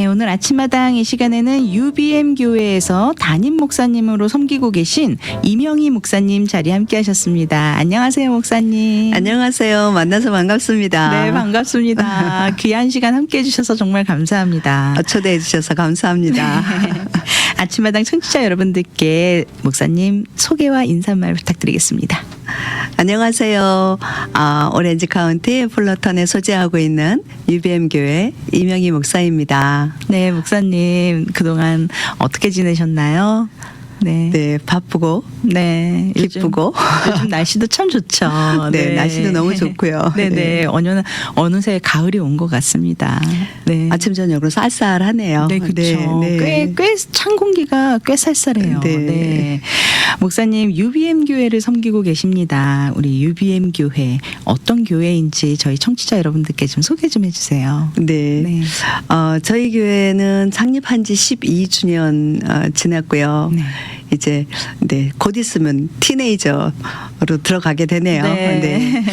오늘 아침마당 이 시간에는 UBM 교회에서 담임 목사님으로 섬기고 계신 이명희 목사님 자리 함께 하셨습니다. 안녕하세요, 목사님. 안녕하세요. 만나서 반갑습니다. 네, 반갑습니다. 귀한 시간 함께 해주셔서 정말 감사합니다. 초대해 주셔서 감사합니다. 아침마당 청취자 여러분들께 목사님 소개와 인사말 부탁드리겠습니다. 안녕하세요. 오렌지 카운티 플러턴에 소재하고 있는 UBM 교회 이명희 목사입니다. 네, 목사님 그동안 어떻게 지내셨나요? 네. 네, 바쁘고 네, 기쁘고 요즘 날씨도 참 좋죠. 네, 날씨도 너무 좋고요. 네네. 네. 어느새 가을이 온 것 같습니다. 네. 아침 저녁으로 쌀쌀하네요. 네, 그렇죠. 네. 꽤 찬 공기가 꽤 쌀쌀해요. 네. 네. 목사님 UBM 교회를 섬기고 계십니다. 우리 UBM 교회 어떤 교회인지 저희 청취자 여러분들께 좀 소개 좀 해주세요. 네. 네. 저희 교회는 창립한 지 12주년 지났고요. 네. 이제 곧 있으면 티네이저로 들어가게 되네요. 네.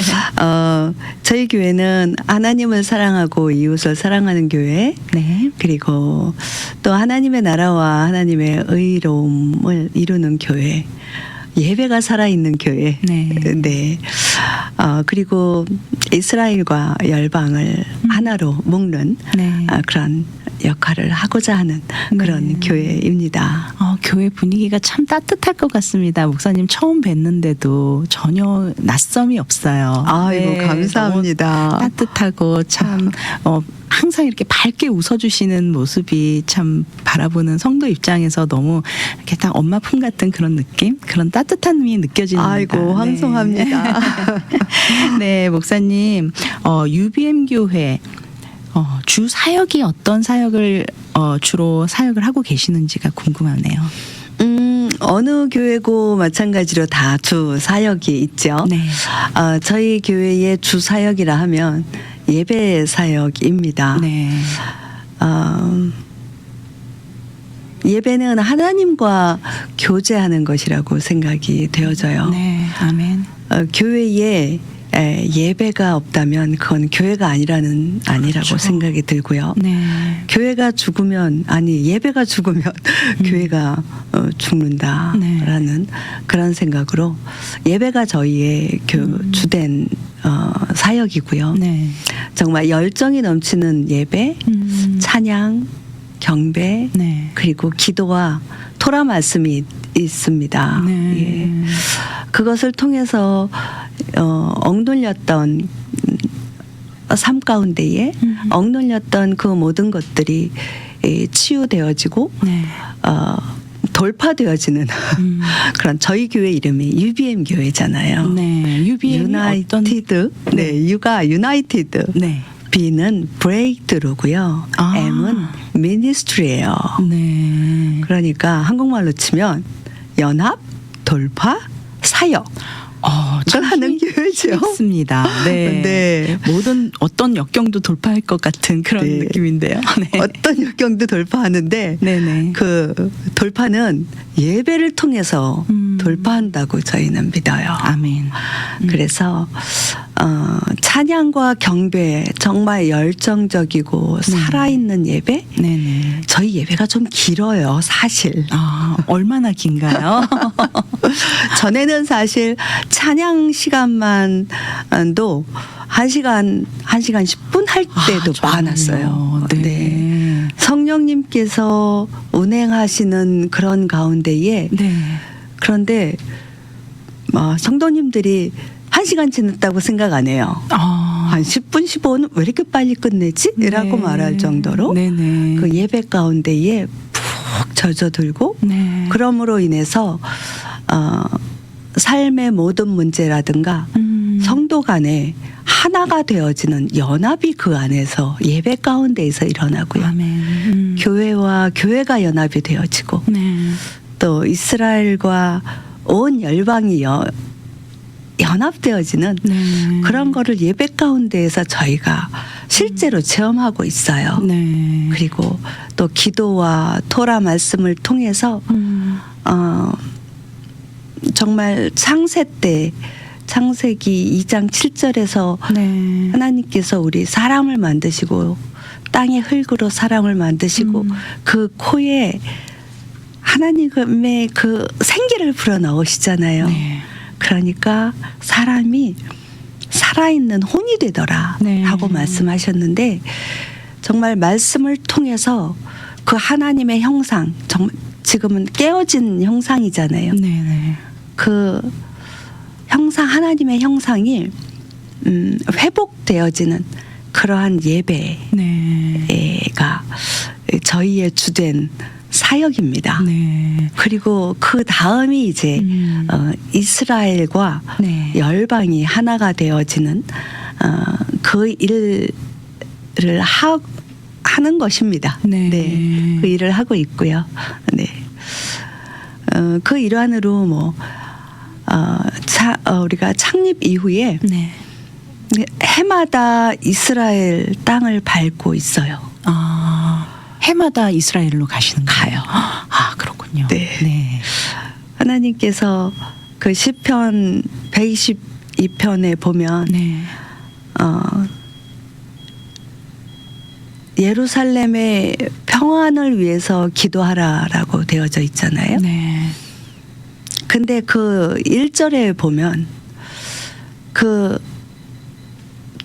저희 교회는 하나님을 사랑하고 이웃을 사랑하는 교회, 네. 그리고 또 하나님의 나라와 하나님의 의로움을 이루는 교회, 예배가 살아있는 교회. 네. 네. 그리고 이스라엘과 열방을 하나로 묶는 네. 그런 역할을 하고자 하는 그런 네. 교회입니다. 교회 분위기가 참 따뜻할 것 같습니다. 목사님 처음 뵀는데도 전혀 낯섦이 없어요. 아이고, 네, 감사합니다. 너무 따뜻하고 참 항상 이렇게 밝게 웃어주시는 모습이 참 바라보는 성도 입장에서 너무 이렇게 딱 엄마 품 같은 그런 느낌, 그런 따뜻함이 느껴집니다. 아이고, 황송합니다. 네, 목사님 UBM 교회 주 사역이 어떤 사역을 주로 사역을 하고 계시는지가 궁금하네요. 어느 교회고 마찬가지로 다 주 사역이 있죠. 네. 저희 교회의 주 사역이라 하면 예배 사역입니다. 네. 예배는 하나님과 교제하는 것이라고 생각이 되어져요. 네. 아멘. 교회에 예배가 없다면 그건 교회가 아니라고 그렇죠. 생각이 들고요. 네. 교회가 죽으면 예배가 죽으면 교회가 죽는다라는 네. 그런 생각으로 예배가 저희의 주된 사역이고요. 네. 정말 열정이 넘치는 예배, 찬양, 경배, 네. 그리고 기도와 토라 말씀이 있습니다. 네. 예. 그것을 통해서 억눌렸던 삶 가운데에 억눌렸던 그 모든 것들이 치유되어지고 네. 돌파되어지는 그런 저희 교회 이름이 UBM 교회잖아요. 네. UBM 유나이티드. 네, U가 유나이티드. 네. B는 브레이크드루고요. M은 미니스트리예요. 네. 그러니까 한국말로 치면 연합, 돌파, 사역. 참 하는 교회죠. 있습니다. 네. 네. 모든 어떤 역경도 돌파할 것 같은 그런 네. 느낌인데요. 네. 어떤 역경도 돌파하는데 네네. 그 돌파는 예배를 통해서 돌파한다고 저희는 믿어요. 아멘. 그래서 찬양과 경배 정말 열정적이고 살아있는 예배. 네네. 저희 예배가 좀 길어요, 사실. 얼마나 긴가요? 전에는 사실 찬양 시간만도 1시간 10분 할 때도 많았어요. 네. 성령님께서 운행하시는 그런 가운데에 네. 그런데 성도님들이 1시간 지났다고 생각 안 해요. 한 10분, 15분 왜 이렇게 빨리 끝내지? 이라고 네. 말할 정도로 네네. 그 예배 가운데에 푹 젖어들고 네. 그럼으로 인해서 삶의 모든 문제라든가 성도 간에 하나가 되어지는 연합이 그 안에서 예배 가운데에서 일어나고요. 아멘. 교회와 교회가 연합이 되어지고 네. 또 이스라엘과 온 열방이 연합되어지는 네. 그런 거를 예배 가운데에서 저희가 실제로 체험하고 있어요. 네. 그리고 또 기도와 토라 말씀을 통해서 정말 창세 때 창세기 2장 7절에서 네. 하나님께서 우리 사람을 만드시고 땅의 흙으로 사람을 만드시고 그 코에 하나님의 그 생기를 불어 넣으시잖아요. 네. 그러니까 사람이 살아있는 혼이 되더라 네. 하고 말씀하셨는데 정말 말씀을 통해서 그 하나님의 형상, 정말 지금은 깨어진 형상이잖아요. 네. 그 형상, 하나님의 형상이 회복되어지는 그러한 예배가 네. 저희의 주된 사역입니다. 네. 그리고 그 다음이 이제 이스라엘과 네. 열방이 하나가 되어지는 그 일을 하는 것입니다. 네. 그 일을 하고 있고요. 네. 그 일환으로 우리가 창립 이후에 네. 해마다 이스라엘 땅을 밟고 있어요. 해마다 이스라엘로 가시는 거예요. 그렇군요. 네. 네. 하나님께서 그 시편 122편에 보면 네. 예루살렘의 평안을 위해서 기도하라라고 되어져 있잖아요. 네. 근데 그 1절에 보면 그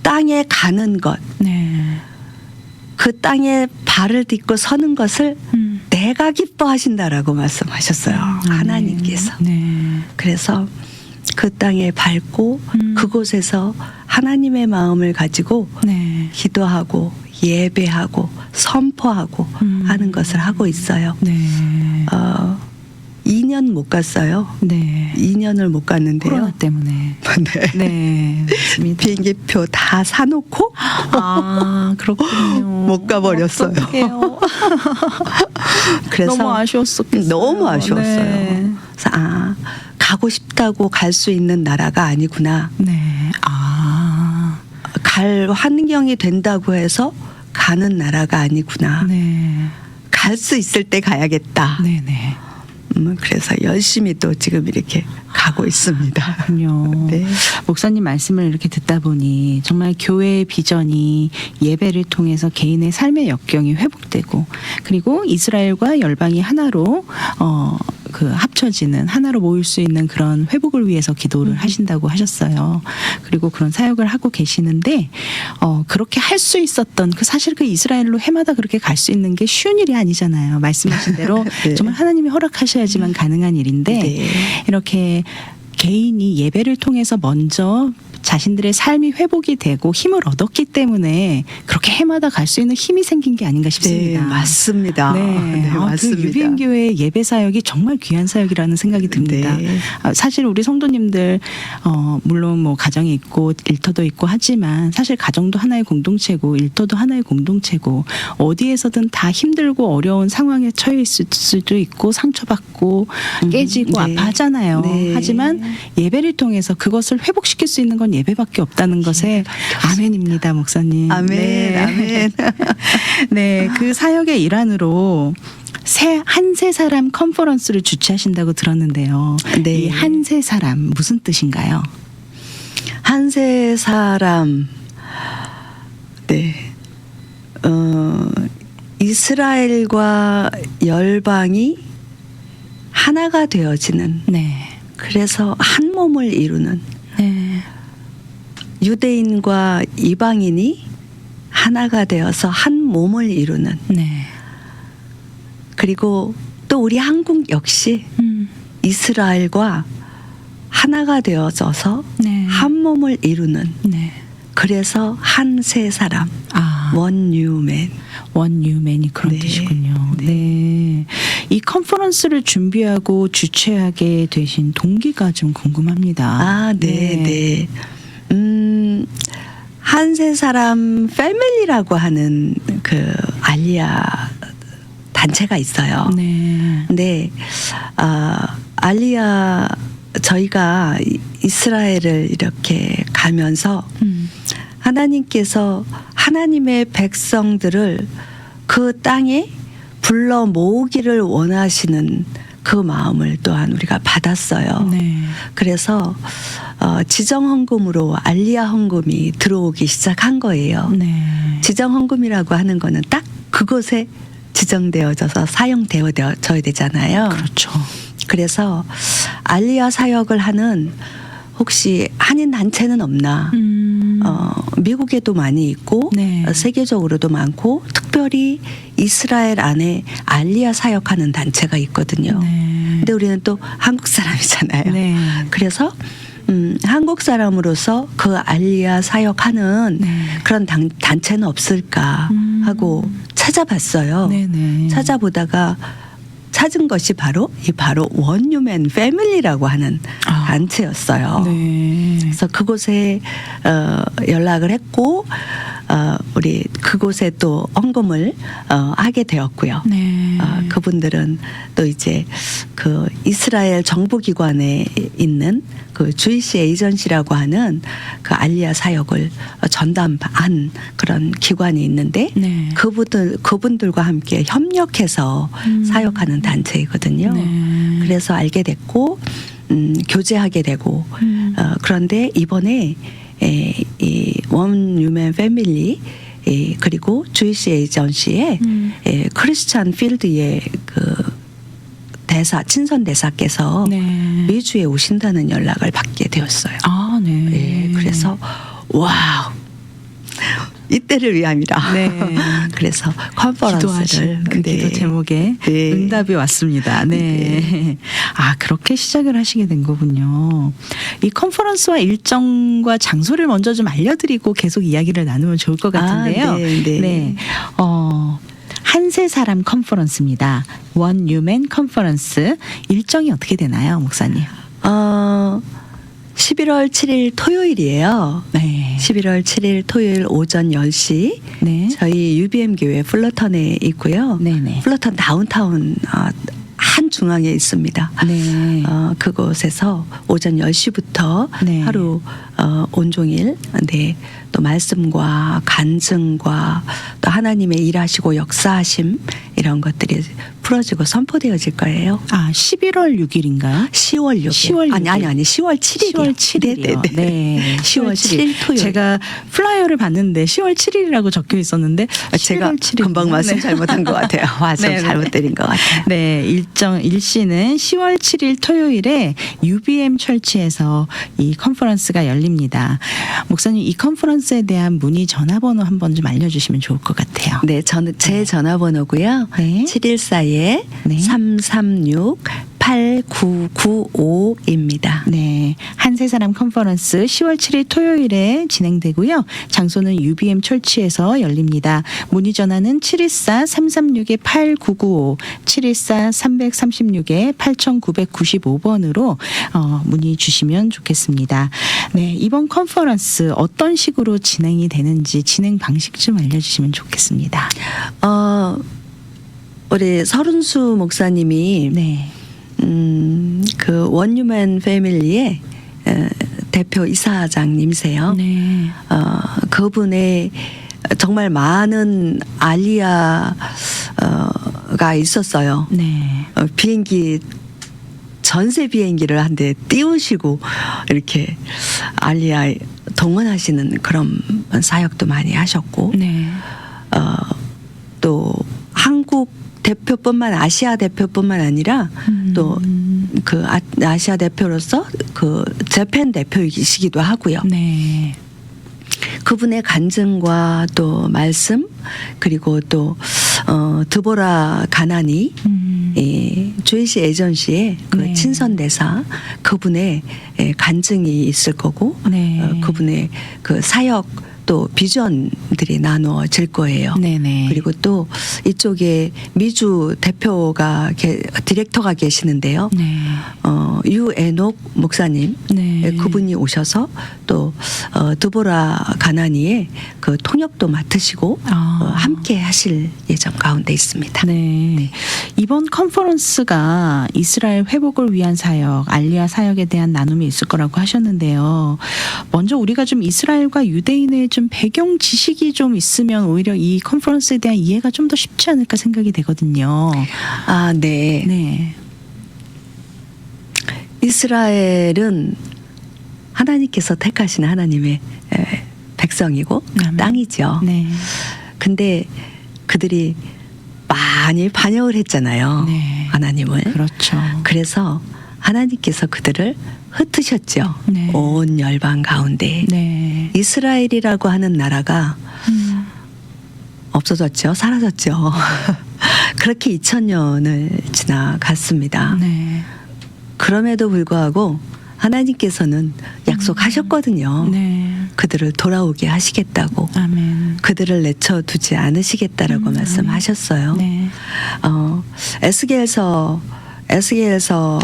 땅에 가는 것, 네. 그 땅에 발을 딛고 서는 것을 내가 기뻐하신다라고 말씀하셨어요. 하나님께서. 네. 그래서 그 땅에 밟고 그곳에서 하나님의 마음을 가지고 네. 기도하고 예배하고 선포하고 하는 것을 하고 있어요. 네. 2년 못 갔어요. 네. 2년을 못 갔는데요. 코로나 때문에. 네. 네. 맞습니다. 비행기표 다 사놓고 그렇군요. 못 가버렸어요. 어떡해요. 그래서 너무 아쉬웠었겠어요. 너무 아쉬웠어요. 네. 그래서 가고 싶다고 갈 수 있는 나라가 아니구나. 네. 갈 환경이 된다고 해서 가는 나라가 아니구나. 네. 갈 수 있을 때 가야겠다. 네네. 그래서 열심히 또 지금 이렇게 가고 있습니다. 그렇군요. 네. 목사님 말씀을 이렇게 듣다 보니 정말 교회의 비전이 예배를 통해서 개인의 삶의 역경이 회복되고 그리고 이스라엘과 열방이 하나로 그 합쳐지는 하나로 모일 수 있는 그런 회복을 위해서 기도를 하신다고 하셨어요. 그리고 그런 사역을 하고 계시는데 그렇게 할 수 있었던 사실 그 이스라엘로 해마다 그렇게 갈 수 있는 게 쉬운 일이 아니잖아요. 말씀하신 대로 네. 정말 하나님이 허락하셔야지만 가능한 일인데 네. 이렇게 개인이 예배를 통해서 먼저 자신들의 삶이 회복이 되고 힘을 얻었기 때문에 그렇게 해마다 갈 수 있는 힘이 생긴 게 아닌가 싶습니다. 네, 맞습니다. 네, 맞습니다. 그 유비인교회의 예배 사역이 정말 귀한 사역이라는 생각이 듭니다. 네. 사실 우리 성도님들 물론 뭐 가정이 있고 일터도 있고 하지만 사실 가정도 하나의 공동체고 일터도 하나의 공동체고 어디에서든 다 힘들고 어려운 상황에 처해 있을 수도 있고 상처받고 깨지고 네. 아파하잖아요. 네. 하지만 예배를 통해서 그것을 회복시킬 수 있는 건 예배밖에 없다는 것에 아멘입니다, 목사님. 아멘, 네. 아멘. 네, 그 사역의 일환으로 한세 사람 컨퍼런스를 주최하신다고 들었는데요. 네. 이 한세 사람 무슨 뜻인가요? 한세 사람, 네, 이스라엘과 열방이 하나가 되어지는. 네, 그래서 한 몸을 이루는. 네, 유대인과 이방인이 하나가 되어서 한 몸을 이루는. 네. 그리고 또 우리 한국 역시 이스라엘과 하나가 되어져서 네. 한 몸을 이루는. 네. 그래서 한세 사람, 원유맨. 원유맨이 그런 네. 뜻이군요. 네. 이 컨퍼런스를 준비하고 주최하게 되신 동기가 좀 궁금합니다. 네. 한세 사람 패밀리라고 하는 그 알리아 단체가 있어요. 네. 근데 알리아 저희가 이스라엘을 이렇게 가면서 하나님께서 하나님의 백성들을 그 땅에 불러 모으기를 원하시는 그 마음을 또한 우리가 받았어요. 네. 그래서 지정 헌금으로 알리야 헌금이 들어오기 시작한 거예요. 네. 지정 헌금이라고 하는 거는 딱 그곳에 지정되어져서 사용되어져야 되잖아요. 그렇죠. 그래서 알리야 사역을 하는 혹시 한인 단체는 없나? 미국에도 많이 있고 네. 세계적으로도 많고 특별히 이스라엘 안에 알리야 사역하는 단체가 있거든요. 네. 근데 우리는 또 한국 사람이잖아요. 네. 그래서 한국 사람으로서 그 알리야 사역하는 네. 그런 단체는 없을까 하고 찾아봤어요. 네네. 찾아보다가 찾은 것이 바로 원유맨 패밀리라고 하는 단체였어요. 네. 그래서 그곳에 연락을 했고 우리 그곳에 또 헌금을 하게 되었고요. 네. 그분들은 또 이제 그 이스라엘 정부기관에 있는 그 주이시 에이전시라고 하는 그 알리야 사역을 전담한 그런 기관이 있는데 네. 그분들과 함께 협력해서 사역하는 단체이거든요. 네. 그래서 알게 됐고 교제하게 되고 그런데 이번에 이 원유맨 패밀리 그리고 주이시 에이전시의 크리스찬 필드의 그 친선 대사께서 네. 미주에 오신다는 연락을 받게 되었어요. 아, 네. 예, 그래서 와우 이때를 위함이라. 네. 그래서 컨퍼런스를 기도하신 그 기도 제목에 네. 응답이 왔습니다. 네. 네. 아, 그렇게 시작을 하시게 된 거군요. 이 컨퍼런스와 일정과 장소를 먼저 좀 알려드리고 계속 이야기를 나누면 좋을 것 같은데요. 네. 한세 사람 컨퍼런스입니다. 원 유맨 컨퍼런스 일정이 어떻게 되나요, 목사님? 11월 7일 토요일이에요. 네. 11월 7일 토요일 오전 10시 네. 저희 UBM 교회 플러턴에 있고요. 네네. 플러턴 다운타운 한 중앙에 있습니다. 네. 그곳에서 오전 10시부터 네. 하루 온종일 또 말씀과 간증과 또 하나님의 일하시고 역사하심 이런 것들이 풀어지고 선포되어질 거예요. 아, 11월 6일인가요? 10월 6일. 10월 6일. 아니 10월 7일이요. 10월 7일이요. 네. 10월 7일 토요일. 제가 플라이어를 봤는데 10월 7일이라고 적혀 있었는데 제가 11월 7일. 금방 말씀 잘못한 것 같아요. 말씀 네, 네. 잘못 드린 것 같아요. 네, 일시는 10월 7일 토요일에 UBM 철치에서 이 컨퍼런스가 열립니다. 목사님, 이 컨퍼런스에 대한 문의 전화번호 한번 좀 알려주시면 좋을 것 같아요. 네, 저는 제 전화번호고요. 네. 714에 네. 336-8995입니다. 네, 한세 사람 컨퍼런스 10월 7일 토요일에 진행되고요. 장소는 UBM 철치에서 열립니다. 문의 전화는 714-336-8995, 714-336-8995번으로 문의 주시면 좋겠습니다. 네, 이번 컨퍼런스 어떤 식으로 진행이 되는지 진행 방식 좀 알려주시면 좋겠습니다. 우리 서른수 목사님이 네, 그 원유맨 패밀리의 대표 이사장님이세요. 네, 그분의 정말 많은 알리야가 있었어요. 네, 비행기 전세 비행기를 한 대 띄우시고 이렇게 알리야 동원하시는 그런 사역도 많이 하셨고 네, 또 한국 대표뿐만 아시아 대표뿐만 아니라 또 그 아시아 대표로서 그 재팬 대표이시기도 하고요. 네. 그분의 간증과 또 말씀 그리고 또 드보라 가나니 주이시 에이전시의 그 네. 친선 대사 그분의 간증이 있을 거고 네. 그분의 그 사역 또 비전들이 나누어질 거예요. 네네. 그리고 또 이쪽에 미주 대표가 디렉터가 계시는데요. 네. 유에녹 목사님 네. 그분이 오셔서 또 드보라 가나니의 그 통역도 맡으시고 함께 하실 예정 가운데 있습니다. 네. 이번 컨퍼런스가 이스라엘 회복을 위한 사역, 알리야 사역에 대한 나눔이 있을 거라고 하셨는데요. 먼저 우리가 좀 이스라엘과 유대인의 좀 배경 지식이 좀 있으면 오히려 이 컨퍼런스에 대한 이해가 좀 더 쉽지 않을까 생각이 되거든요. 아, 네. 네. 이스라엘은 하나님께서 택하신 하나님의 백성이고 아멘. 땅이죠. 네. 근데 그들이 많이 반역을 했잖아요. 네. 하나님을. 그렇죠. 그래서 하나님께서 그들을 흩으셨죠. 네. 온 열방 가운데. 네. 이스라엘이라고 하는 나라가 없어졌죠. 사라졌죠. 그렇게 2000년을 지나갔습니다. 네. 그럼에도 불구하고 하나님께서는 약속하셨거든요. 네. 그들을 돌아오게 하시겠다고. 아멘. 그들을 내쳐두지 않으시겠다라고 말씀하셨어요. 네. 에스겔서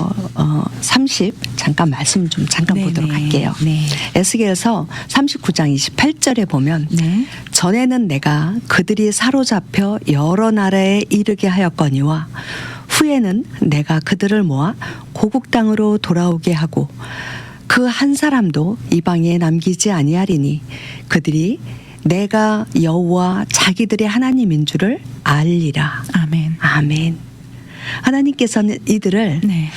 30 잠깐 말씀 좀 잠깐 보도록 할게요. 네. 에스겔서 39장 28절에 보면 네. 전에는 내가 그들이 사로잡혀 여러 나라에 이르게 하였거니와 후에는 내가 그들을 모아 고국 땅으로 돌아오게 하고 그 한 사람도 이방에 남기지 아니하리니 그들이 내가 여호와 자기들의 하나님인 줄을 알리라. 아멘. 아멘. 하나님께서는 이들을 네.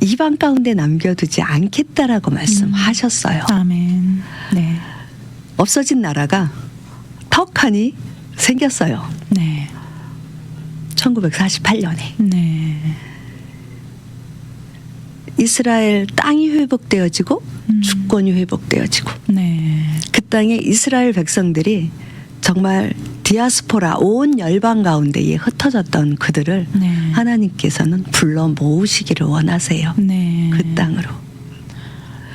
이방 가운데 남겨두지 않겠다라고 말씀하셨어요. 아멘. 네. 없어진 나라가 턱하니 생겼어요. 네. 1948년에. 네. 이스라엘 땅이 회복되어지고 주권이 회복되어지고 네. 그 땅에 이스라엘 백성들이 정말 디아스포라 온 열방 가운데에 흩어졌던 그들을 네. 하나님께서는 불러 모으시기를 원하세요. 네. 그 땅으로.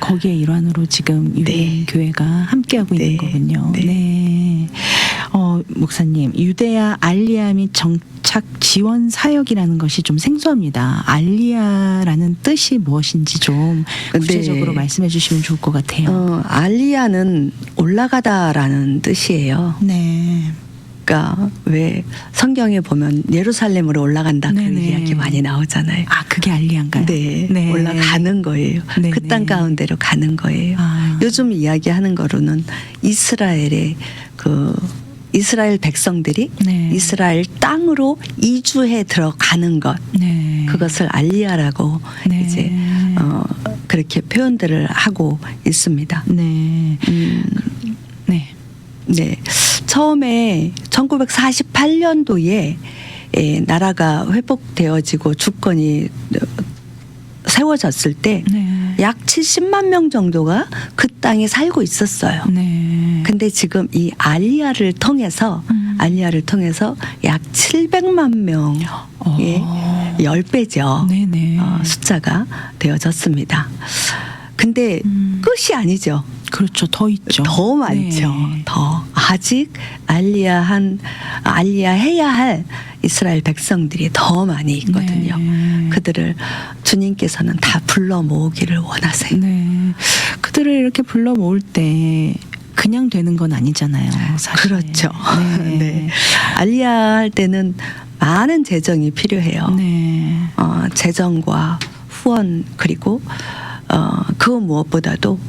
거기에 일환으로 지금 유엔 네. 교회가 함께하고 네. 있는 거군요. 네. 네. 목사님, 유대야 알리야 및 정착 지원 사역이라는 것이 좀 생소합니다. 알리야라는 뜻이 무엇인지 좀 구체적으로 네. 말씀해 주시면 좋을 것 같아요. 알리야는 올라가다라는 뜻이에요. 네. 그러니까 왜 성경에 보면 예루살렘으로 올라간다 그 네네. 이야기 많이 나오잖아요. 아, 그게 알리야인가요? 네, 올라가는 거예요. 네네. 그 땅 가운데로 가는 거예요. 아. 요즘 이야기하는 거로는 이스라엘 백성들이 네. 이스라엘 땅으로 이주해 들어가는 것, 네. 그것을 알리야라고 네. 이제 그렇게 표현들을 하고 있습니다. 네. 네. 네, 처음에 1948년도에 나라가 회복되어지고 주권이 세워졌을 때 약 네. 70만 명 정도가 그 땅에 살고 있었어요. 네. 근데 지금 이 알리야를 통해서 약 700만 명의 10배죠. 네네. 숫자가 되어졌습니다. 근데 끝이 아니죠. 그렇죠. 더 있죠. 더 많죠. 네. 더 아직 알리야해야 할 이스라엘 백성들이 더 많이 있거든요. 네. 그들을 주님께서는 다 불러 모으기를 원하세요. 네. 그들을 이렇게 불러 모을 때 그냥 되는 건 아니잖아요. 사실. 그렇죠. 네. 네. 알리야 할 때는 많은 재정이 필요해요. 네. 재정과 후원 그리고 그 무엇보다도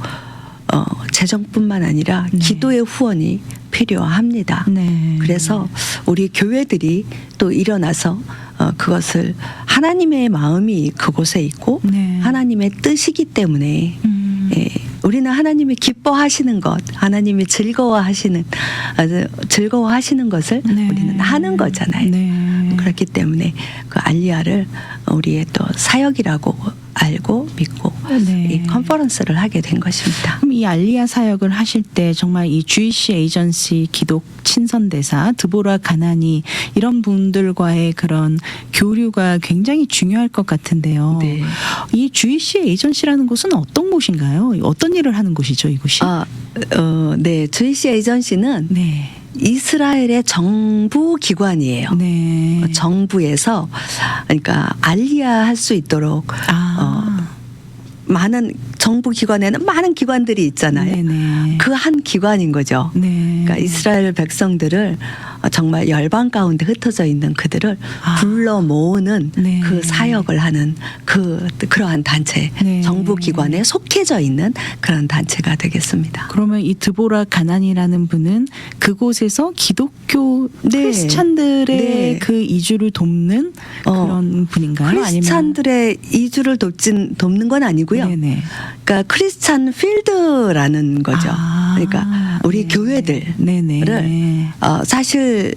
재정뿐만 아니라 네. 기도의 후원이 필요합니다. 네. 그래서 우리 교회들이 또 일어나서 그것을 하나님의 마음이 그곳에 있고 네. 하나님의 뜻이기 때문에 우리는 하나님이 기뻐하시는 것, 하나님이 즐거워하시는 것을 네. 우리는 하는 거잖아요. 네. 그렇기 때문에 그 알리야를 우리의 또 사역이라고 알고 믿고 네. 이 컨퍼런스를 하게 된 것입니다. 그럼 이 알리야 사역을 하실 때 정말 이 주이시 에이전시 기독 친선대사 드보라 가나니 이런 분들과의 그런 교류가 굉장히 중요할 것 같은데요. 네. 이 주이시 에이전시라는 곳은 어떤 곳인가요? 어떤 일을 하는 곳이죠, 이곳이? 네, 주이시 에이전시는 네. 이스라엘의 정부 기관이에요. 네. 정부에서 그러니까 알리야 할 수 있도록 많은 정부 기관에는 많은 기관들이 있잖아요. 네네. 그 한 기관인 거죠. 네. 그러니까 이스라엘 백성들을 정말 열방 가운데 흩어져 있는 그들을 불러 모으는 네. 그 사역을 하는 그러한 단체, 네. 정부 기관에 속해져 있는 그런 단체가 되겠습니다. 그러면 이 드보라 가난이라는 분은 그곳에서 기독교 네. 크리스찬들의 네. 그 이주를 돕는 그런 분인가요? 크리스찬들의 이주를 돕는 건 아니고요. 네네. 그러니까 크리스찬 필드라는 거죠. 아, 그러니까 우리 네. 교회들을 네네. 사실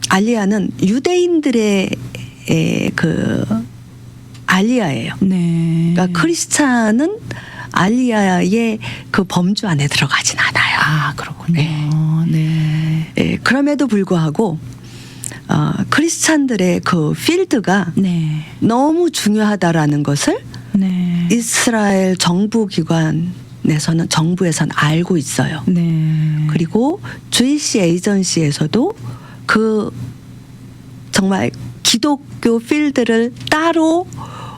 알리야는 유대인들의 그 알리야예요. 네. 그러니까 크리스찬은 알리야의 그 범주 안에 들어가진 않아요. 아, 그렇군요. 네. 네. 예, 그럼에도 불구하고 크리스찬들의 그 필드가 네. 너무 중요하다라는 것을 네. 이스라엘 정부에서는 알고 있어요. 네. 그리고 주이시 에이전시에서도 그 정말 기독교 필드를 따로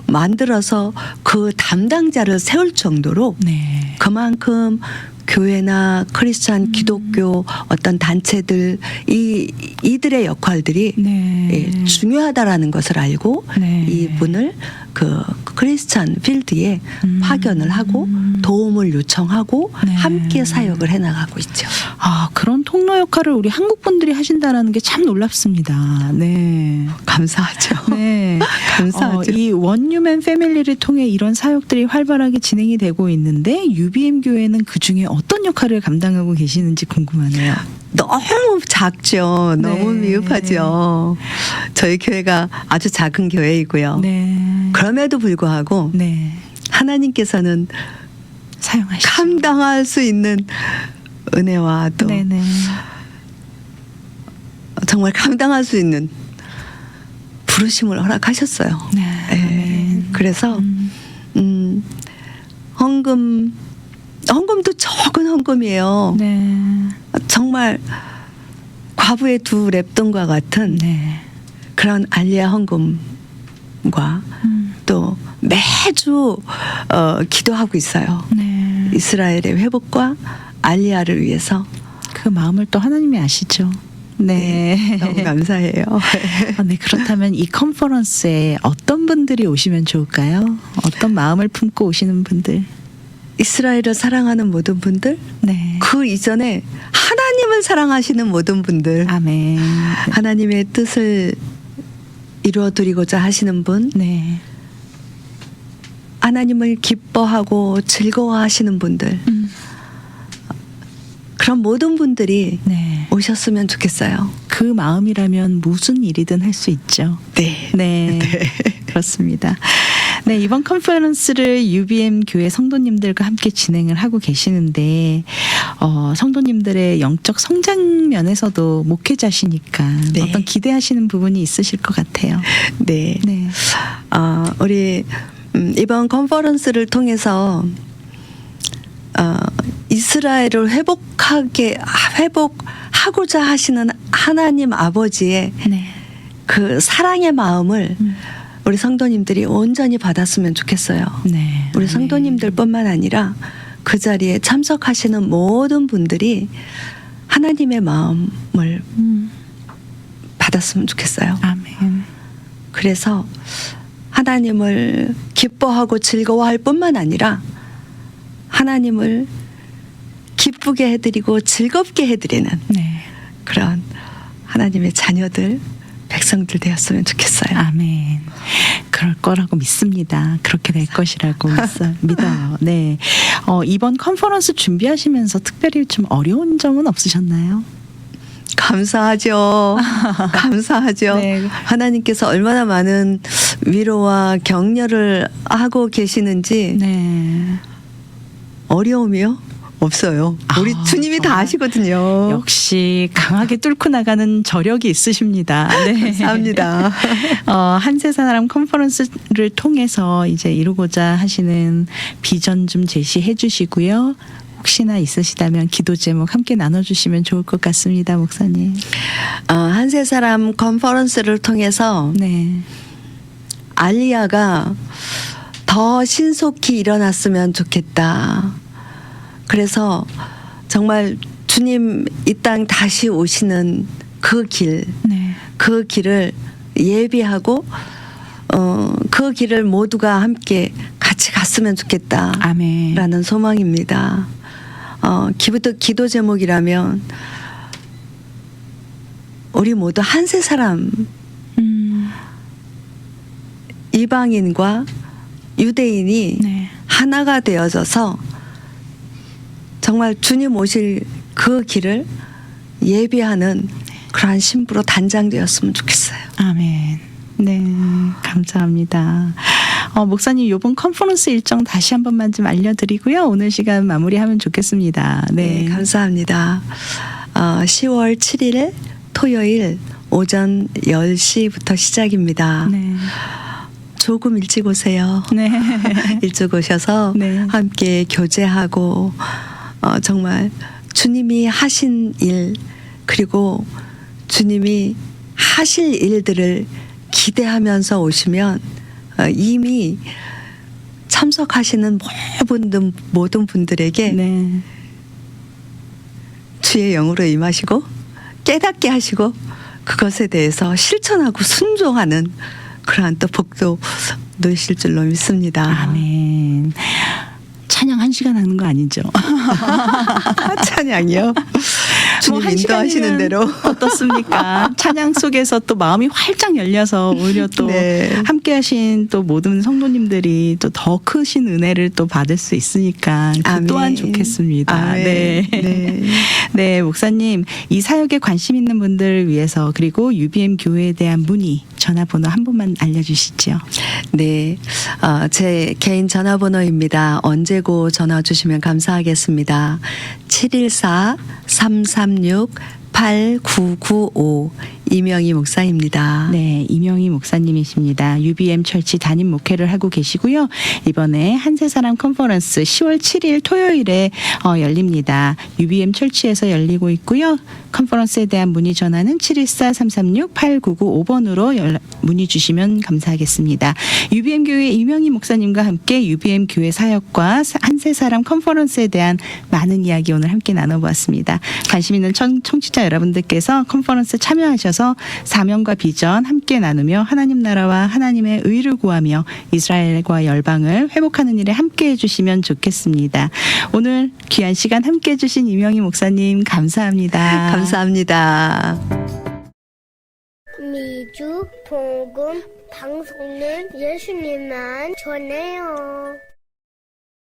만들어서 그 담당자를 세울 정도로 네. 그만큼 교회나 크리스찬 기독교 어떤 단체들 이들의 역할들이 네. 예, 중요하다라는 것을 알고 네. 이분을 그 크리스찬 필드에 파견을 하고 도움을 요청하고 네. 함께 사역을 해나가고 있죠. 아, 그런 통로 역할을 우리 한국 분들이 하신다라는 게 참 놀랍습니다. 네. 감사하죠. 네. 감사하죠. 이 원유맨 패밀리를 통해 이런 사역들이 활발하게 진행이 되고 있는데 UBM 교회는 그 중에 어떤 역할을 감당하고 계시는지 궁금하네요. 너무 작죠. 너무 네. 미흡하죠. 저희 교회가 아주 작은 교회이고요. 네. 그럼에도 불구하고 네. 하나님께서는 사용하시죠. 감당할 수 있는 은혜와 또 네네. 정말 감당할 수 있는 부르심을 허락하셨어요. 네. 예. 아멘. 그래서 헌금도 적은 헌금이에요. 네. 정말 과부의 두 랩돈과 같은 네. 그런 알리야 헌금과 또 매주 기도하고 있어요. 네. 이스라엘의 회복과 알리야를 위해서. 그 마음을 또 하나님이 아시죠. 네. 너무 감사해요. 아, 네, 그렇다면 이 컨퍼런스에 어떤 분들이 오시면 좋을까요? 어떤 마음을 품고 오시는 분들? 이스라엘을 사랑하는 모든 분들, 네. 그 이전에 하나님을 사랑하시는 모든 분들, 아멘. 하나님의 뜻을 이루어드리고자 하시는 분, 네. 하나님을 기뻐하고 즐거워하시는 분들, 그런 모든 분들이 네. 오셨으면 좋겠어요. 그 마음이라면 무슨 일이든 할 수 있죠. 네. 네. 그렇습니다. 네, 이번 컨퍼런스를 UBM 교회 성도님들과 함께 진행을 하고 계시는데 성도님들의 영적 성장 면에서도 목회자시니까 네. 어떤 기대하시는 부분이 있으실 것 같아요. 네. 네. 우리 이번 컨퍼런스를 통해서 이스라엘을 회복하고자 하시는 하나님 아버지의 네. 그 사랑의 마음을 우리 성도님들이 온전히 받았으면 좋겠어요. 네. 우리 성도님들뿐만 아니라 그 자리에 참석하시는 모든 분들이 하나님의 마음을 받았으면 좋겠어요. 아멘. 그래서 하나님을 기뻐하고 즐거워할 뿐만 아니라 하나님을 기쁘게 해드리고 즐겁게 해드리는 네. 그런 하나님의 자녀들, 백성들 되었으면 좋겠어요. 아멘. 그럴 거라고 믿습니다. 그렇게 될 것이라고 믿어요. 네. 이번 컨퍼런스 준비하시면서 특별히 좀 어려운 점은 없으셨나요? 감사하죠. 감사하죠. 네. 하나님께서 얼마나 많은 위로와 격려를 하고 계시는지 네. 어려움이요? 없어요. 우리 주님이 다 정말. 아시거든요. 역시 강하게 뚫고 나가는 저력이 있으십니다. 네. 감사합니다. 한세 사람 컨퍼런스를 통해서 이제 이루고자 하시는 비전 좀 제시해 주시고요. 혹시나 있으시다면 기도 제목 함께 나눠주시면 좋을 것 같습니다, 목사님. 한세 사람 컨퍼런스를 통해서 네. 알리야가 더 신속히 일어났으면 좋겠다. 그래서 정말 주님 이 땅 다시 오시는 그 길, 네. 그 길을 예비하고 그 길을 모두가 함께 같이 갔으면 좋겠다. 아멘. 라는 소망입니다. 기도 제목이라면 우리 모두 한세 사람 이방인과 유대인이 네. 하나가 되어져서 정말 주님 오실 그 길을 예비하는 그러한 신부로 단장되었으면 좋겠어요. 아멘. 네, 감사합니다. 목사님 이번 컨퍼런스 일정 다시 한 번만 좀 알려드리고요. 오늘 시간 마무리하면 좋겠습니다. 네, 네, 감사합니다. 10월 7일 토요일 오전 10시부터 시작입니다. 네, 조금 일찍 오세요. 네, 일찍 오셔서 네. 함께 교제하고 정말 주님이 하신 일 그리고 주님이 하실 일들을 기대하면서 오시면 이미 참석하시는 모든 분들에게 네. 주의 영으로 임하시고 깨닫게 하시고 그것에 대해서 실천하고 순종하는 그러한 또 복도 놓으실 줄로 믿습니다. 아멘. 찬양 1시간 하는 거 아니죠? 찬양이요? 주님 한 인도하시는 시간이면 대로. 어떻습니까? 찬양 속에서 또 마음이 활짝 열려서 오히려 또 네. 함께하신 또 모든 성도님들이 또 더 크신 은혜를 또 받을 수 있으니까 그 아멘. 또한 좋겠습니다. 아멘. 네. 네. 네, 목사님 이 사역에 관심 있는 분들을 위해서 그리고 UBM 교회에 대한 문의 전화번호 한 번만 알려주시죠. 네, 제 개인 전화번호입니다. 언제고 전화 주시면 감사하겠습니다. 714-336-8995 이명희 목사입니다. 네, 이명희 목사님이십니다. UBM 철치 담임 목회를 하고 계시고요. 이번에 한세사람 컨퍼런스 10월 7일 토요일에 열립니다. UBM 철치에서 열리고 있고요. 컨퍼런스에 대한 문의 전화는 714-336-8995번으로 문의 주시면 감사하겠습니다. UBM 교회 이명희 목사님과 함께 UBM 교회 사역과 한세사람 컨퍼런스에 대한 많은 이야기 오늘 함께 나눠보았습니다. 관심 있는 청취자 여러분들께서 컨퍼런스 참여하셔서 사명과 비전 함께 나누며 하나님 나라와 하나님의 의를 구하며 이스라엘과 열방을 회복하는 일에 함께 해주시면 좋겠습니다. 오늘 귀한 시간 함께 해주신 이명희 목사님 감사합니다. 감사합니다. 미주 복음 방송은 예수님만 전해요.